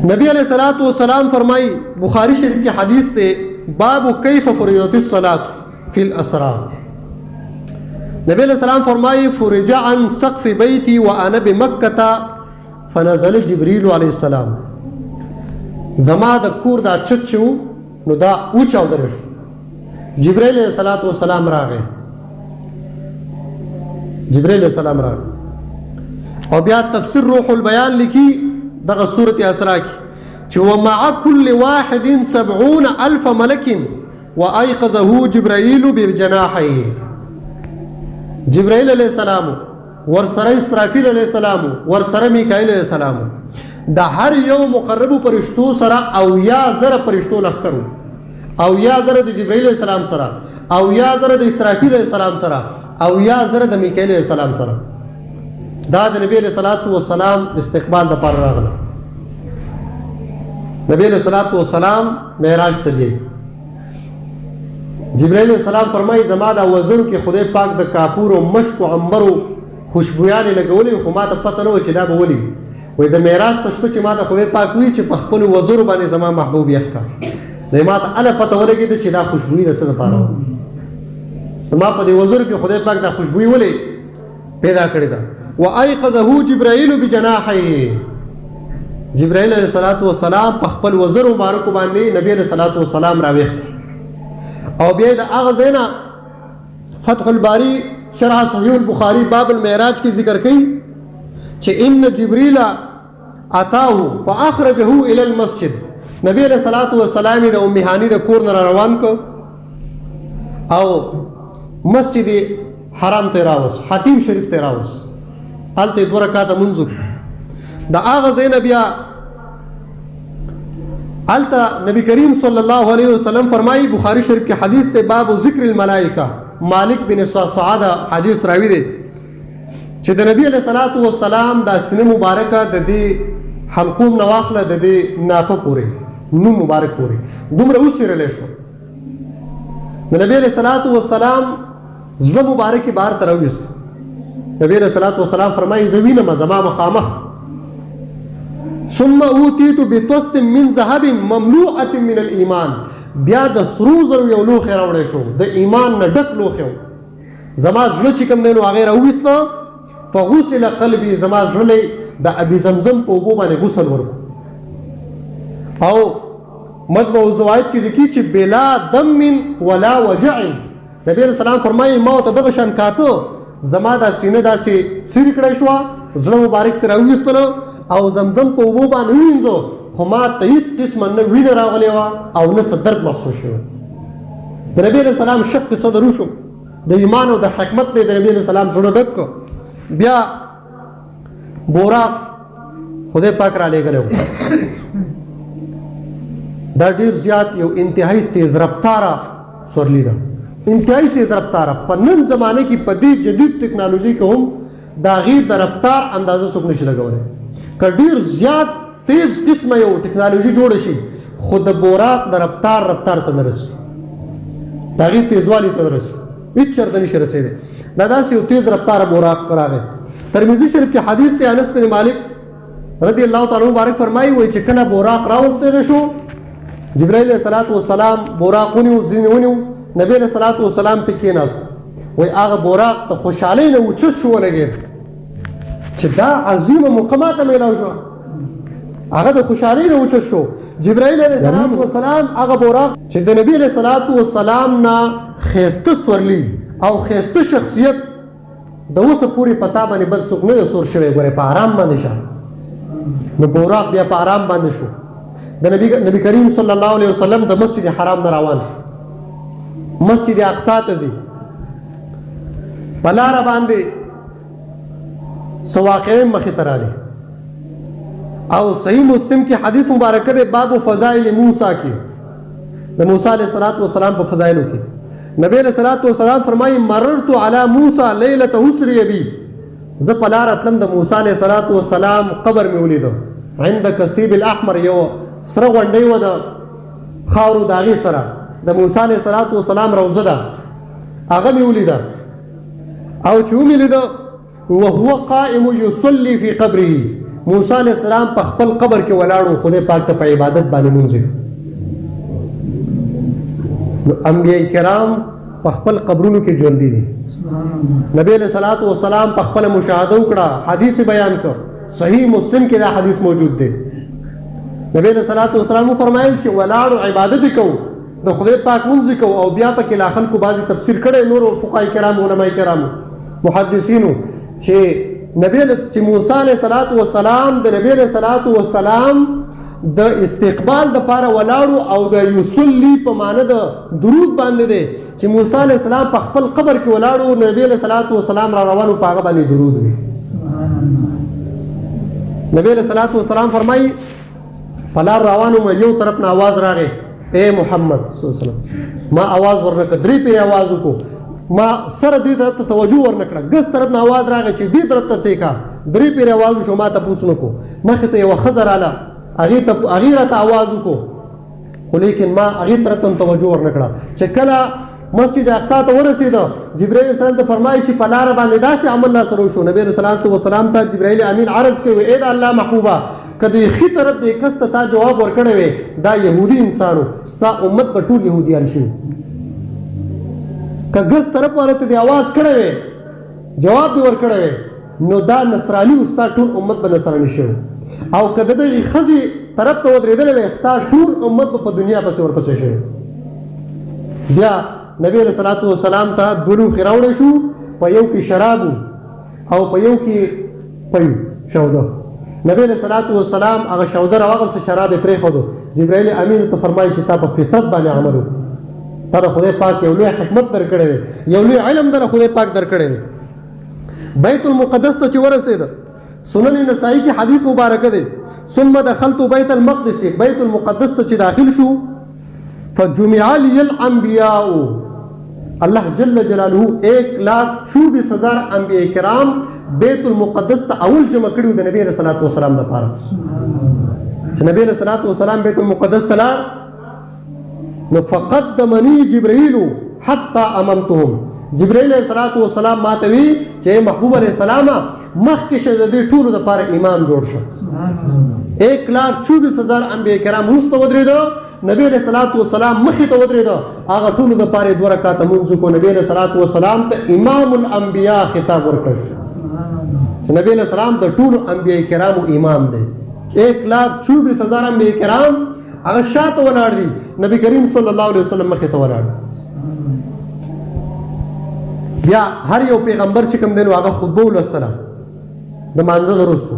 नबी अलैहिस्सलातु वस्सलाम फरमाई, बुखारी शरीफ की हदीस से, बाबु कैफ फुरिदतिस सलात फिल असरा। नबी अलैहिस्सलाम फरमाई, फुरिजा अन सक़्फ़ि बैती व अना बिमक्कता फनज़ल जिब्रील अलैहिस्सलाम। जमा द कूर दा छत शो नो दा ऊंचा उधर शो। जिब्रील अलैहिस्सलातु वस्सलाम रागे, जिब्रील अलैहिस्सलाम रागे। और बिया तफसीर रूहुल बयान लिखी दगा सूरत असरा की, कि वमअ कुल्लि वाहिदिन 70,000 मलकिन व अयक़ज़हु जिब्रील बिजनाहिही। जिब्रील अलैहिस्सलाम वर सर इसराफील अलैहिस्सलाम वर सर मीकाईल अलैहिस्सलाम द हर यौ मुक़र्रबु परिश्तो सरा औया ज़र परिश्तो लखकरू, औया ज़र द जिब्रील अलैहिस्सलाम सरा, औया ज़र द इसराफील अलैहिस्सलाम सरा, औया ज़र द मीकाईल अलैहिस्सलाम सरा। दा द नबी अलैहिस्सलातु वस्सलाम इस्तिक़बाल द पार रागला। नबी अलैहिस्सलातु वस्सलाम मेराज ते गए। जिब्रील अलैहिस्सलाम फरमाई, जमा दा वज़र के खुदे पाक द कापूर और मश्क और अंबर खुशबुयाने लगोली, खो मा ता पता न हो چې دا به ولي وای د معراج په شپه چې ما ته خدای پاک وی چې په خپل وزر باندې زما محبوب یې ښکا نه ما ته اله پته ورګید چې دا خوشبوئی د څه لپاره ما په دې وزر کې خدای پاک دا خوشبوئی ولې پیدا کړی دا. وایقظه جبرائیل بجناحه، جبرائیل علیہ الصلوۃ والسلام په خپل وزر مبارک باندې نبی علیہ الصلوۃ والسلام راويخ. او بیا د هغه زینا فتح الباری شرح صحیح البخاری باب المعراج کی ذکر کړي چې ان جبريل اتاه فاخرجه الى المسجد. نبی علیہ الصلوۃ والسلام د ام هانی د کور نه روان کو او مسجد حرام ته راوس، حتیم شریف ته راوس، هلته 2 رکعات منځ د هغه زینا بیا التا نبی کریم صلی اللہ علیہ وسلم فرمائی، بخاری شریف کی حدیث تے باب ذکر الملائکہ، مالک بن سعدہ حدیث راوی دے چې د نبی علیہ الصلوۃ والسلام دا سینه مبارکه د دې حلقوم نواخله د دې ناپه پورې نو مبارک پورې دومره وسیرلې شو. د نبی علیہ الصلوۃ والسلام زړه مبارک بار ترویست. نبی علیہ الصلوۃ والسلام فرمائی، زوینه زما مخامخ ثم اوتیت بطست من ذهب مملوءه من الايمان، بیا د سرو زرو یو لوښی راوړی شو د ایمان نه ډک لوښی، زما زړه چې کوم دی نو هغې راوویسته. فغسل قلبي، زما زړه د ابي زمزم په اوبو باندې غسل ورکړو. او مجموع الزوائد کې ذکر چې بلا دم ولا وجع، نبی علیہ السلام فرمایي ما ته دغه شان کاته، زما دا سینه داسې سیر کړی شوه، زړه مبارک ترې راوویستلو او زمزم په اوبو باندې ووینځو، خو ما ته هېڅ قسمه نه وینه راغلې وه او نه څه درد محسوس شوی. د نبي علیہ السلام شق صدر وشو، د ایمان او د حکمت نه د نبي علیہ السلام زړه ډک کړ. بیا بوراق خدای پاک را لېږلی و، دا ډېر زیات یو انتهایی تیز رفتاره سورلي ده، انتهایی تیز رفتاره. په نن زمانه کې په دې جدید ټکنالوژي کې هم د هغې د رفتار اندازه څوک نشي لګولی. که ډېر زیات تیز قسمه یو ټکنالوژي جوړه شي خو د بوراق د رفتار ته نه رسي، د هغې تیزوالي ته نه رسي، هېڅ چېرته نشي رسېدی. دا داسې یو تیز رفتاره بوراق راغی. ترمذی شریف کې حدیث سے انس بن مالک رضی الله تعالی مبارک فرمایي، وایي چې کله بوراق راوستل شو، جبرائیل علیہ الصلوۃ والسلام بوراق ونیو، ځینې ونیو، نبی علیہ الصلوۃ والسلام پې کېناست. وایي هغه بوراق ته خوشحالۍ نه اوچت شو ولګېد چې دا عظیمه موقع ماته میلاو شوه، هغه د خوشحالۍ نه اوچت شو. جبرائیل علیہ الصلوۃ والسلام هغه بوراق چې د نبی علیہ الصلوۃ والسلام نه ښایسته سورلي او ښایسته شخصیت د اوسه پورې پتا باندې بل څوک نه دی سور شوی. ګورې په آرام باندې شه، نو بوراق بیا په آرام باندې شو. د نبی کریم صلی الله علیه وسلم د مسجد حرام نه روان شو، مسجد اقصی ته ځي. په لاره باندې څه واقعې مخې ته راغلې او صحیح مسلم کې حدیث مبارکه دی باب فضائل موسی کې، د موسی علیه السلام په فضایلو کې نبی علیہ الصلوۃ والسلام فرمایي، مررت علی موسی لیلة اسری بی، زه په لاره تلم د موسی علیہ الصلوۃ والسلام قبر مې ولیدو، عند کثیب الاحمر، یو سره غونډۍ وه د خاورو د هغې سره، د موسی علیہ الصلوۃ والسلام روضه ده، هغه مې ولیده. او چې ومې لیده وهو قائم یصلي فی قبره، موسی علیه السلام په خپل قبر کې ولاړو خدای پاک ته په عبادت باندې مونځ نو انبیاء کرام په خپل قبرونو کې ژوندي دي. نبی علیہ الصلوۃ والسلام په خپل مشاهده وکړه، حدیث بیان کړ، صحیح مسلم کې دا حدیث موجود دی. نبی علیہ الصلوۃ والسلام فرمایل چې ولاړو عبادت کو، د خدای پاک مونځ کو، او بیا په کې لا خلکو بعضی تفسیر کړي نور فقهای کرام، علماء کرام، محدثینو چې موسی علیہ الصلوۃ والسلام د نبی علیہ الصلوۃ والسلام د استقبال د پاره ولاړو او د یصلی په معنی د درود باندې دی چې موسی علیہ السلام په خپل قبر کې ولاړو، نبی علیہ الصلوۃ والسلام را روانو په هغه باندې درود وی. نبی علیہ الصلوۃ والسلام فرمایي فلار روانو ما یو طرف نه आवाज راغی، اے محمد صلی الله علیه وسلم. ما आवाज ورنکړ، درې پیری आवाज وکړو، ما سره دې طرف ته توجه ورنکړه، ګس طرف نه आवाज راغی چې دې طرف ته سیکا، درې پیری आवाज شو، ما ته پوښتنه کو، مخه ته یو خزر اعلی هغه ته आवाज وکړو، خو لیکن ما هغه طرف ته توجه ورنکړه. چې کله مسجد اقصی ته ورسېده، جبرائیل السلام ته فرمایي چې په لار باندې داسې عمل لا سره وشو. نبی رسول الله والسلام ته جبرائیل امین عرض کوي، اے د الله محبوبه، کدی خي طرف دې کس ته تا جواب ورکړی وي دا يهودي انسانو سا امت په ټول يهوديان شي، که ګس طرف ورته دې आवाज کړی وي جواب دې ورکړی وي نو دا نصرانی استاد ټول امت به نصرانی شي، او کده دغه خزي طرف ته ودرېدل وي استاد ټول امت په دنیا پسې ورپسې شي. بیا نبی علیہ الصلوۃ والسلام ته دولو خراوړ شو، په یو کې شراب او په یو کې پيو شوده. نبی علیہ الصلوۃ والسلام هغه شوده راوغل سره شراب پرې خودو. جبرائیل امین ته فرمایي چې تا په فطرت باندې عمل وکړه، تا خدای پاک یو لوی حکمت درکړی دی، یو لوی علم در خدای پاک درکړی دی. بیت المقدس ته چې ورسېد، سنن نسائی کی حدیث مبارکه ده، ثم دخلت بیت المقدس، بیت المقدس ته چې داخل شو، فجمع لي الانبیاء، الله جل جلاله 1,24,000 انبیاء کرام بیت المقدس ته اول جمع کړیو د نبی رسول الله والسلام لپاره. چې نبی رسول الله والسلام بیت المقدس ته لاړ نو فقدمني جبرائیل حتى اممتهم، جبرائیل علیہ السلام ما ته وی چې محبوب علیہ السلام مخکې شه د دې ټولو لپاره امام جوړ شه. 1,24,000 انبیاء کرام وروسته ودرېده، نبی علیہ السلام مخې ته ودرېده، هغه ټولو لپاره 2 رکعاته مونځ کو. نبی علیہ السلام ته امام الانبیاء خطاب ورکړ شو. نبی علیہ السلام د ټولو انبیاء کرامو امام دی. 1,24,000 انبیاء کرام هغه شاته ولاړ دي، نبی کریم صلی الله علیه وسلم مخې ته ولاړ. بیا هر یو پیغمبر چې کوم دی نو هغه خطبه ولوستله د مانځه وروسته،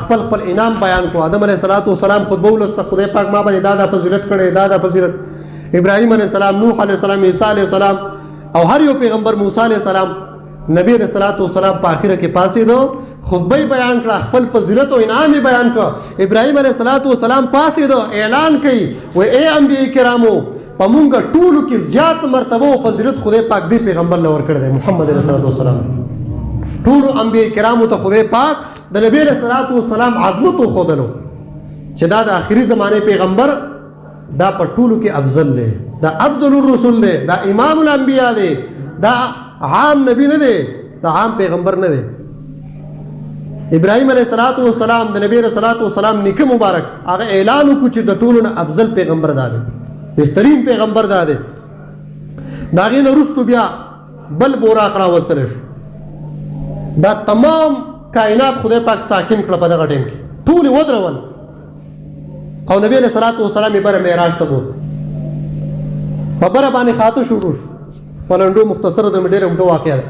خپل خپل انعام بیان کو. آدم علیه السلام خطبه ولوسته، خدای پاک ما باندې دا فضیلت کړی، دا فضیلت. ابراهیم علیه السلام، نوح علیه السلام، عیسی علیه السلام، او هر یو پیغمبر، موسی علیه السلام. نبی رسول الله والسلام په اخره کې پاسېدو، خطبه بیان کړه، خپل فضیلت او انعام بیان کړ. ابراهیم علیه السلام پاسېدو، اعلان کړي و اے انبیاء کرامو، په مونږ ټولو کې زیات مرتبه او فضیلت خدای پاک دې پیغمبر لور کړی دی، محمد رسول الله والسلام. ټولو انبیاء کرامو ته خدای پاک د نبی رسول الله والسلام عظمت خودلو چې دا د آخري زمانه پیغمبر دا په ټولو کې افضل دی، دا افضل الرسل دی، دا امام الانبیاء دی، دا عام نبی نه دی، دا عام پیغمبر نه دی. ابراهیم علیه السلام د نبی رسول الله والسلام نیکه مبارک هغه اعلان وکړ چې د ټولو نه افضل پیغمبر دا دی، بهترین پیغمبر دا دی. دا غي وروسته بیا بل براق راوستل شو، دا تمام کائنات خدای پاک ساکن کړ په دغه ټیم کې، ټول ودرول او نبی علیہ الصلوۃ والسلام بر معراج ته بوت. په بر باندې خاطو شروع پلندو مختصر د مډیر وګړو واقعا.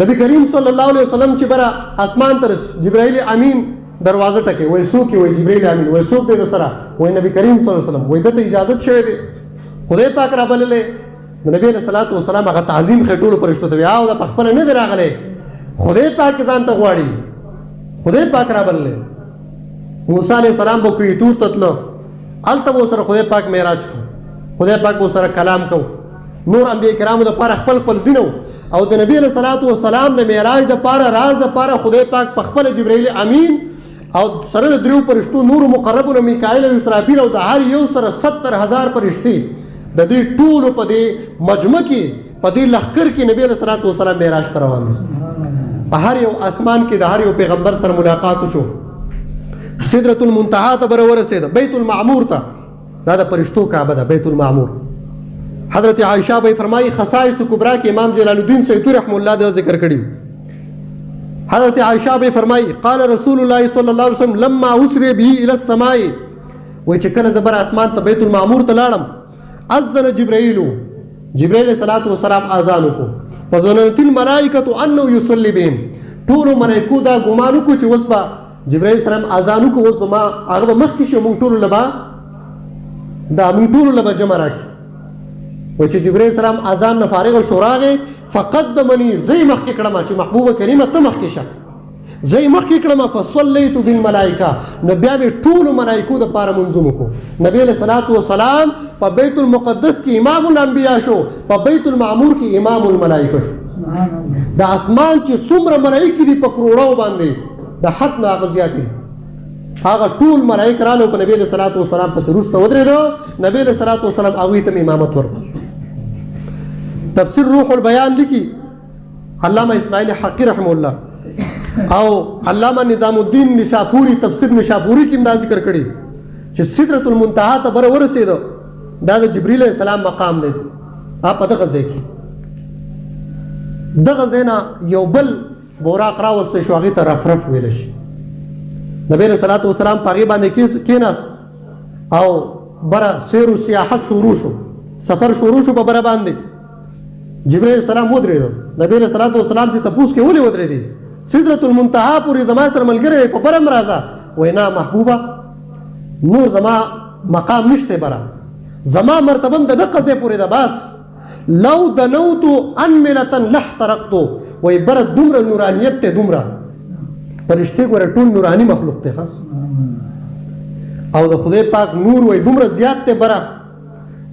نبی کریم صلی الله علیه وسلم چې بر اسمان تر جبرائیل امین دروازه ټکي، وای سو کې وای جبرائیل امین، وای سو دې سره، وای نبی کریم صلی الله علیه وسلم وای دته اجازه شوه دي خدای پاک را بللې. نبی علیہ الصلوۃ والسلام هغه تعظیم خټول پرشتو ته او د خپل نه دراغله، خدای پاک ځان ته غواړي، خدای پاک را بللې. موسی علیہ السلام بو کوي تور تتلو الته وو سره خدای پاک معراج کو، خدای پاک وو سره کلام کو. نور انبیاء کرامو د پاره خپل خپل زینو او د نبی علیہ الصلوۃ والسلام د معراج د پاره راز د پاره خدای پاک په خپل جبرائیل امین او سره د دریو پرشتو نور مقربون میکائیل او اسرافیل او د هر یو سره 70,000 پرشتي د دې ټولو په دې مجمع کې په دې لخر کې نبی علیہ الصلوۃ والسلام معراج روان دي. په هر یو اسمان کې د هر یو پیغمبر سره ملاقات وشو. سدرۃ المنتهى ته بر ورسېد، بیت المعمور ته، دا د فرشتو کعبه ده، بیت المعمور. حضرت عائشہ به فرمایي خصائص کبرا کې امام جلال الدین سیوطی رحم الله د ذکر کړی. حضرت عائشہ به فرمایي قال رسول الله صلی الله علیه وسلم لما اسري به الى السماء، وای چې کله زبر اسمان ته بیت المعمور ته لاړم، اذن جبرائیل، جبرائیل علیہ السلام اذان وکړو، فظننت الملائکه انه يصلي بهم، ټول ملائکو دا ګمان وکړو چې اوس به جبرائیل السلام اذان وکړو، اوس به ما هغه مخکې شو، موږ ټول لبا جمع راکړي. و چې جبرائیل السلام اذان نه فارغ شو راغی، فقدمني زي مخکې کړم چې محبوبه کریمه ته مخکې شه، زي مخکې کړم، فصلیت بالملائکه، نو بیا مې ټولو ملائکو د پاره منظم وکړو. نبی علیہ الصلوۃ والسلام په بیت المقدس کې امام الانبیاء شو، په بیت المعمور کې امام الملائکه شو. د اسمان چې څومره ملائکې دي په کروڑو باندې د حد نه هغه زیات دي، هغه ټول ملائکه رالو په نبی علیہ الصلوۃ والسلام پسې وروسته ودرېدو. نبی علیہ الصلوۃ والسلام هغوی ته امامت ورکړ. تفسیر روح البیان لیکي علامه اسماعیل حقی رحمه الله، او علامه نظام الدین نشاپوری تفسیر نشاپوری کې دا ذکر کړي چې سدرۃ المنتهى ته بر ورسېد، دا د جبرئیل علیہ السلام مقام دی. په دغه ځای کې دغه ځای نه یو بل براق راوسته شو، هغې ته رفرف ویلی شي. نبی علیہ الصلوۃ والسلام په هغې باندې کېناست او بره سیر و سیاحت شروع شو، سفر شروع شو په بره باندې. جبرائیل علیہ السلام ودرېدل، نبی علیہ الصلوۃ والسلام ته تپوس کې ولې ودرېدې؟ سدرۃ المنتهى پورې زما سره ملګری په بره م راځه. وایي نه محبوبه، نور زما مقام نشته بره، زما مرتبه هم د دغه ځای پورې ده. بس لو دنوت انملة لاحترقت، وایي بره دومره نورانیت دی، دومره فرشتې ګوره ټول نوراني مخلوق دی، او د خدای پاک نور وایي دومره زیات دی بره.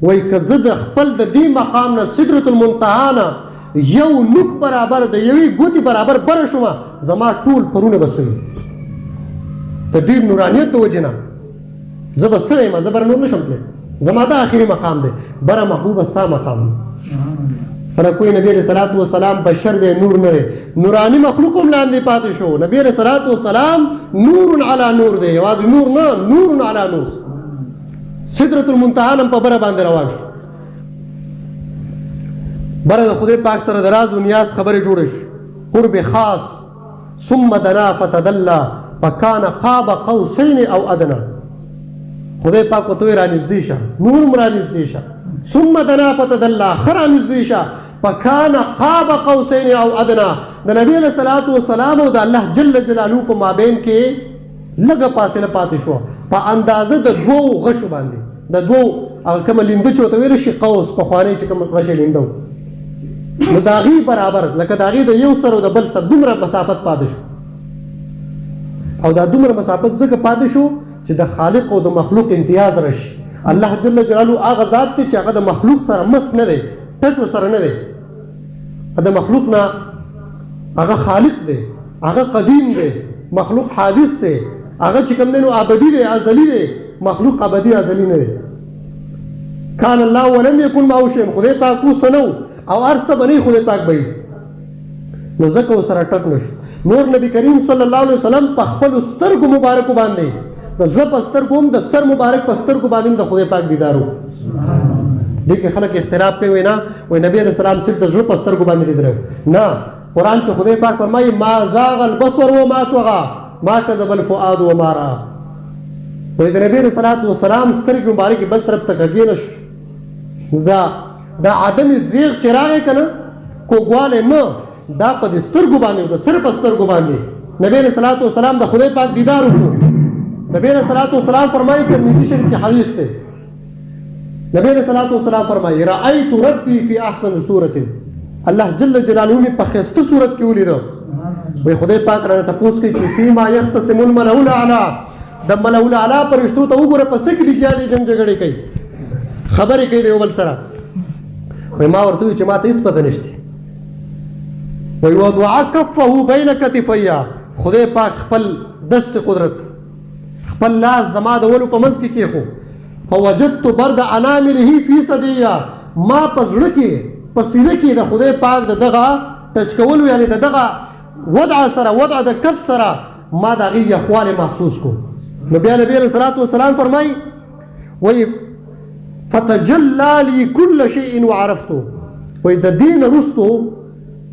وایي که زه د خپل د دې مقام نه سدرۃ المنتهى نه یو نوک برابر د یوې ګوتې برابر بره شومه، زما ټول پرونه به سوي د ډېر نورانیت د وجې نه. زه به سوی یم، زه بره نور نشم تللی، زما دا آخري مقام دی، بره محبوبه ستا مقام دی. فرقوی نبی علیہ الصلوۃ والسلام بشر دی، نور نه دی، نورانی مخلوق هم لاندې پاتې شو. نبی علیہ الصلوۃ والسلام نور علی نور دی، یوازې نور نه، نور علی نور. سدرۃ المنتهى هم په بره باندې روان شو، بره د خدای پاک سره د راز و نیاز خبرې جوړې شو. قرب خاص، ثم دنا فتدلى فکان قاب قوسین او ادنى. خدای پاک ورته وایي رانږدې شه، نور هم رانږدې شه، ثم دنا فتدلى ښه رانږدې شه، فکان قاب قوسین او ادنى. د نبی علیہ الصلوۃ والسلام او د الله جل جلاله په مابین کې لږه فاصله پاتې شوه، په اندازه د دوو غشو باندې، د دوو هغه کومه لینده چې ورته ویلی شي قوس، پخوانی چې کوم غشې لینده و، نو د هغې برابر لکه د هغې د یو سر او د بل سر دومره مسافت پاتې شو. او دا دومره مسافت ځکه پاتې شو چې د خالق او د مخلوق امتیاز راشي. الله جل جلاله هغه ذات دی چې هغه د مخلوق سره مس نه دی، ټچ ورسره نه دی، د مخلوق نه هغه خالق دی، هغه قدیم دی، مخلوق حادث دی، هغه چې کوم دی نو ابدي دی، ازلي دی، مخلوق ابدي ازلي نه دی. کان الله ولم یکن معه شیء، خدای پاک اوس نه او هر څه به نه خدای پاک به وي، نو ځکه ورسره ټک نه شو. نور نبی کریم صلی الله علیه وسلم په خپلو سترګو مبارکو باندې، د زړه په سترګو هم، د سر مبارک په سترګو باندې هم د خدای پاک دیدار و. دې کې خلک اختلاف کوي، نه وایي نبی علیہ السلام صرف د زړه په سترګو باندې لیدلی، نه. قرآن کې خدای پاک فرمایي ما زاغ البصر وما طغى ما کذب الفؤاد وما رأى. وایي د نبی علیہ الصلوۃ والسلام سترګې مبارکې بل طرف ته کږې نه شو. دا عدم زیغ چې راغی که نه، کوږوالی نه، دا په دې سترګو باندې وکړه، صرف په سترګو باندې نبی علیہ الصلوۃ والسلام د خدای پاک دیدار وکړو. نبی علیہ الصلوۃ والسلام فرمایي، ترمذی شریف کې حدیث دی، نبی علیہ الصلوۃ والسلام فرمایي رأیت ربی فی احسن صورت، الله جل جلاله مې په ښایسته صورت کې ولیده. وایي خدای پاک رانه تپوس کوي چې فیما یختصم الملأ الاعلی، د ملأ الاعلی فرشتو ته وګوره په څه کې لګیا دي، جنګ جګړې کوي، خبرې کوي د یو بل سره. وایي ما ورته وایي چې ما ته هېڅ پته نشته. وایي وضع کفه بین کتفی، خدای پاک خپل دس قدرت، خپل لاس زما د ولو په منځ کې کېښو. فوجدت برد انامله فی صدیه، ما په زړه کې په سینه کې د خدای پاک د دغه ټچ کولو، یعنې د دغه وضع سره وضع د کف سره ما د هغې یخوالی محسوس کو. نو بیا نبي علیه الصلاة والسلام فرمایي وایي فتجلى لي كل شيء وعرفته. وایي د دې نه وروستو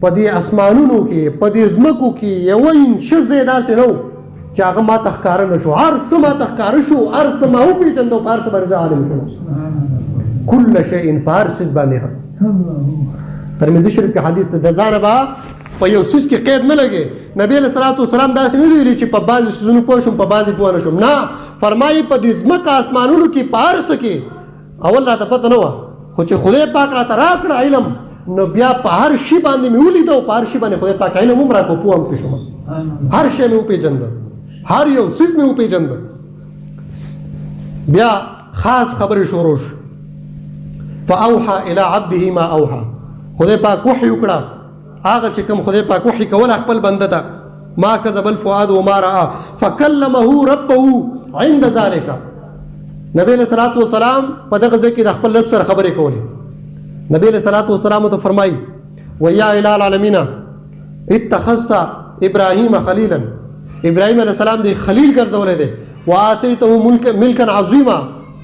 په دې اسمانونو کې په دې ځمکو کې یوه انچه ځای داسې نه و چې هغه ما ته ښکاره نه شو. هر څه ما ته ښکاره شو، هر څه ما وپېژنده او په هر څه باندې زه عالم شوم. کل شیء په هر څیز باندې. ترمذي شریف کې حدیث د ځانه به په یو څیز کې قید نه لګي. نبی علیه الصلاة والسلام داسې نه دی ویلي چې په بعضې څیزونو پوه شم په بعضې پوه نه شم. نه، فرمایي په دې ځمکه اسمانونو کې په هر څه کې اول راته پته نه وه، خو چې خدای پاک راته راکړه علم نو بیا په هر شي باندې مې ولیده او په هر شي باندې خدای پاک علم هم راکړو، پوه هم پرې شوم. هر شی مې وپېژنده، هر یو څیز مې وپېژنده. بیا خاص خبرې شروع شو. فاوحى الى عبده ما اوحى. خدای پاک وحی وکړه هغه چې کوم خدای پاک وحی کوله خپل بنده ته. ما کذب الفؤاد وما رأى فکلمه ربه عند ذلك. نبی علیہ الصلوۃ والسلام په دغه ځای کې د خپل رب سره خبرې کولې. نبی علیہ الصلوۃ والسلام ته فرمایي ویا اله العالمین اتخذت ابراهیم خلیلا. ابراهیم علیہ السلام دی خلیل ګرځولې دی. واتیته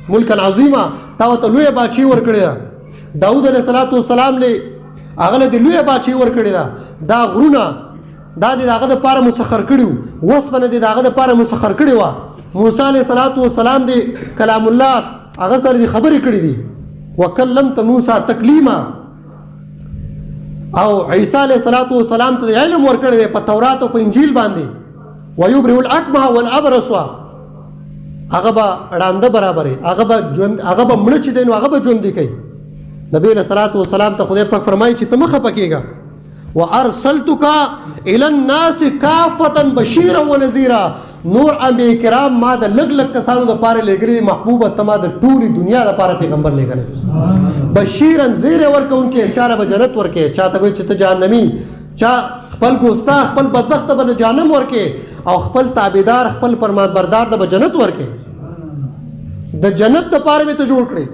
ملکا عظیما تا ته لوی بادشاہي ورکړې ده. داود علیہ الصلوۃ والسلام له هغه د لوی بادشاہي ورکړې ده. دا غرونه دا د هغه لپاره مسخر کړي وو، وسپنه د هغه لپاره مسخر کړي وه. موسی علیہ الصلوۃ والسلام دی کلام الله هغه سره دی خبرې کړي دي. وکلمت موسی تکلیما. او عیسی علیہ الصلوۃ والسلام ته علم ورکړی دی په تورات او په انجیل باندې. ویبرئ الاکمه والابرص. هغه به ړانده برابرې، هغه به مړه چې دی نو هغه به ژوندي کوي. نبی علیہ الصلوۃ والسلام ته خدای پاک فرمایي چې ته مه خفه کېږه. وارسلتک الی الناس کافة بشیرا ونذیرا. نور انبیاء کرام ما د لږ لږ کسانو دپاره لېږلي. محبوبه ته ما د ټولې دنیا دپاره پیغمبر لېږلی. بشیرا زیری ورکوونکی، چا له به جنت ورکې، چا ته به چې ته جهنمي، چا خپل ګوستا خپل بدبخته به د جهنم ورکې او خپل تابعدار خپل فرمانبردار د به جنت ورکې. د جنت دپاره مې ته جوړ کړې،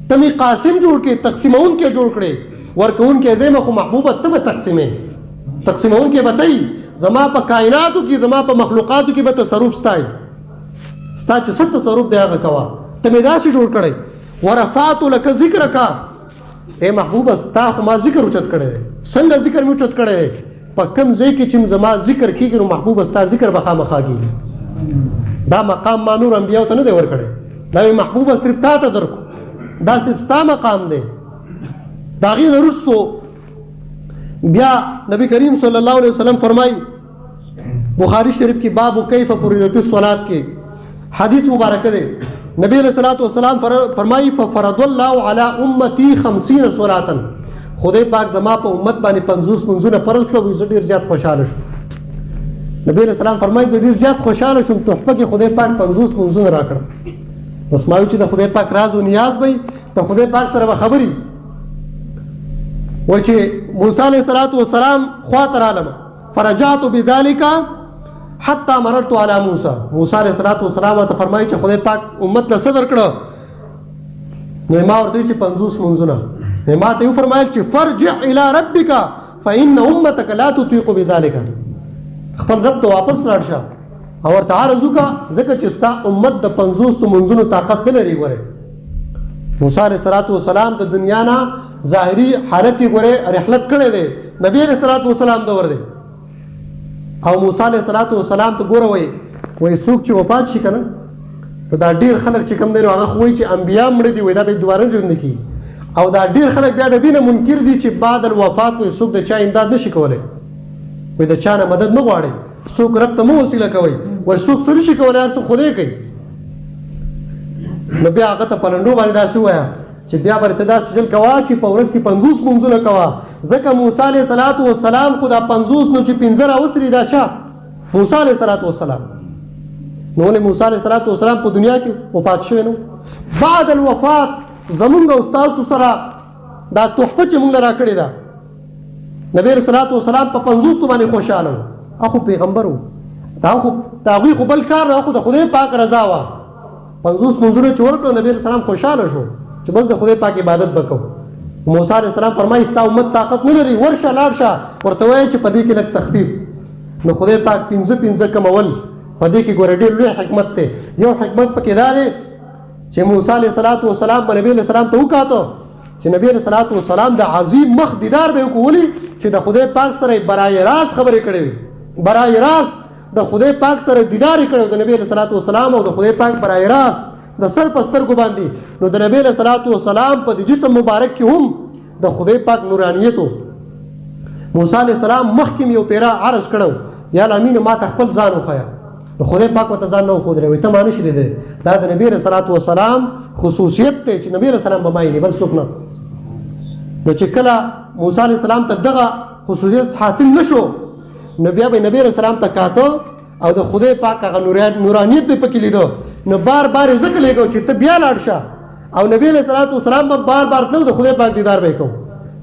ته مې قاسم جوړ کړې، تقسیمونکی جوړ کړې. ورکوونکی ځای مې خو محبوبه ته به تقسیمې، تقسیمونکی به ته زما په کائناتو کې زما په مخلوقاتو کې به تصرف ستای. ستا چې څه تصرف دی هغه کوه. ته مې داسې جوړ کړی. ورفعت لک ذکرک. ای محبوبه ستا خو ما ذکر اوچت کړی دی. څنګه ذکر مې اوچت کړی دی؟ په کوم ځای کې چې زما ذکر کېږي نو محبوبه ستا ذکر به خامخا کېږي. دا مقام ما نور انبیاو ته نه دی ورکړی، دا مې محبوبه صرف تا ته درکو. دا صرف ستا مقام دی. د هغې نه وروستو بیا نبی کریم صلی الله علیه وسلم فرمایي بخاری شریف کې باب کیف فرضت الصلاة کې حدیث مبارکه دی. نبی علیہ الصلوۃ والسلام فرمایي ففرض الله علی امتی 50 صلاة. خدای پاک زما په امت باندې 50 منځونه فرض کړل. زه ډېر زیات خوشحاله شوم. نبی علیہ السلام فرمایي زه ډېر زیات خوشحاله شوم، تحفه کې خدای پاک 50 منځونه راکړل. بس ما وایي چې د خدای پاک راز او نیاز به د خدای پاک سره به خبرې و چې موسی علیہ الصلوۃ والسلام خواته رالم. فرجعت بذلك حتى مررت على موسی. موسی علیہ الصلوۃ والسلام ته فرمایي چې خدای پاک امت له صدر کړه. نو ما ورته چې 50 منځونه ما ته یې فرمایل چې فرجع الى ربك فان امتك لا تطيق بذلك. خپل رب ته واپس لاړ شه او ورته عرض وکړه ځکه چې ستا امت د 50 منځونو طاقت نه لري. ګوره موسی علیہ الصلوۃ والسلام د دنیا نه ظاهري حالت کې ګوره رحلت کړی دی. نبی علیہ الصلوۃ والسلام دور دی او موسی علیہ الصلوۃ والسلام ته ګوره وایي څوک چې وفات شي که نه نو دا ډېر خلک چې کوم دی نو هغه خو وایي چې انبیا مړه دي، وایي دا به دوباره ژوندي کېږي. او دا ډېر خلک بیا د دې نه منکر دي چې بعد الوفات وایي څوک د چا امداد نه شي کولی، وایي د چا نه مدد مه غواړئ، څوک رب ته مه وسیله کوئ، وایي څوک څه نه شي کولی، هر څه خدای کوي. نو بیا هغه ته په لنډو باندې داسې ووایه چې بیا به ته داسې چل کوه چې په ورځ کې 50 منځونه کوه. ځکه موسی علیہ الصلوۃ والسلام خو دا 50 نو چې 15 راوستلي دا چا؟ موسی علیہ الصلوۃ والسلام. نو ولې موسی علیہ الصلوۃ والسلام په دنیا کې وفات شوی نو؟ بعد الوفات زمونږ او ستاسو سره دا تحفه چې مونږ له راکړې ده نبی علیہ الصلوۃ والسلام په 50 باندې خوشحاله و. هغه پیغمبر و، د هغوی خو بل کار نه، خو د خدای پاک رضا وه. 50 منځونه چې ورکړو نبی علیہ السلام خوشحاله شو چې بس د خدای پاک عبادت وکړو. موسی علیه السلام فرمایي ستا امت طاقت نه لري ورشه لاړ شه ورته وایي چې په دې کې لږ تخفیف نو خدای پاک 15 کمول په دې کې ګوره ډېر لوی حکمت دی یو حکمت پکې دا دی چې موسی علیه السلام به نبي علیه السلام ته وکاته چې نبی علیه السلام د عظیم مخ دیدار به وکولي چې د خدای پاک سره برای راست خبرې کړې وي برای راست د خدای پاک سره دیدار کړو د نبی علیه السلام او د خدای پاک برای راست د سر په سترګو باندې نو د نبی علیه السلام په جسم مبارک کې هم د خدای پاک نورانیت موسی علیه السلام مخکې یو پیرا عرض کړو یا الامین ما ته خپل ځان وخایا نو خدای پاک وته ځان نو خو درې ته معنی شری دی دا د نبی رسول الله خصوصیت ته چې نبی رسول الله بمای نه بل څوک نه نو چې کله موسی علیه السلام ته دغه خصوصیت حاصل نشو نو بیا به نبی رسول الله ته کاته او د خدای پاک هغه نورانیت به پکې لیدو نو بار ذکر لګو چې ته بیا لاړ شه او نبی علیه السلام به بار تلو د خدای پاک دیدار به کو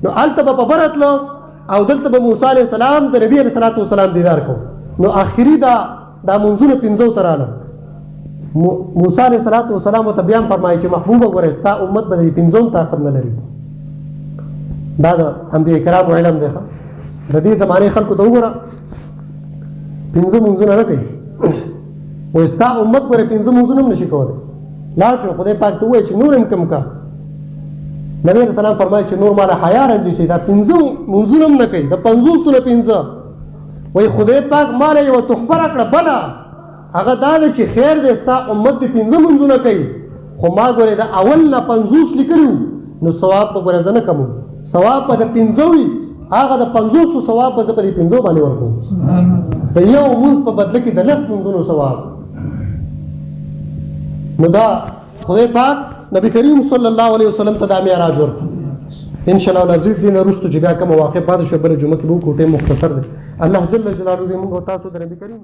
نو الته به برتلو او دلته به موسی علیه السلام د نبی علیه السلام دیدار کو نو اخیری دا منځونه 15 تراله موسی علیه السلام ته بیا فرمایي چې محبوب وګوره ستا امت به 15 طاقت نه لري دا د انبیاء کرام علم دی د دې زمانه خلکو ته وګوره 15 منځونه نه کوي و ستا امت ګوره 15 منځونه نشي کولای لاړ شو خدای پاک ته وایي چې نور هم کم کا نبی رسول الله فرمایي چې نور مال حیا راځي چې دا 15 منځونه نه کوي د 50 نه 15 وای خدای پاک مال یو تحفه راکړه بلا هغه دا چې خیر دې ستا امت دې 15 منځونه کوي خو ما ګوره د اول نه 50 لیکلو نو ثواب په ګوره زنه کوم ثواب په د 15 هغه د 500 ثواب په دې 15 باندې ورکو د یو موږ په بدله کې د 10 منځونو ثواب نو دا خدای پاک نبی کریم صلی الله علیه وسلم ته د معراج ورکړ ان شاء الله نزيد دین رستو چې بیا کوم واقع پاتې شو بل جمعه کې به کوټه مختصر ده الله جل جلاله دې موږ تاسو د نبی کریم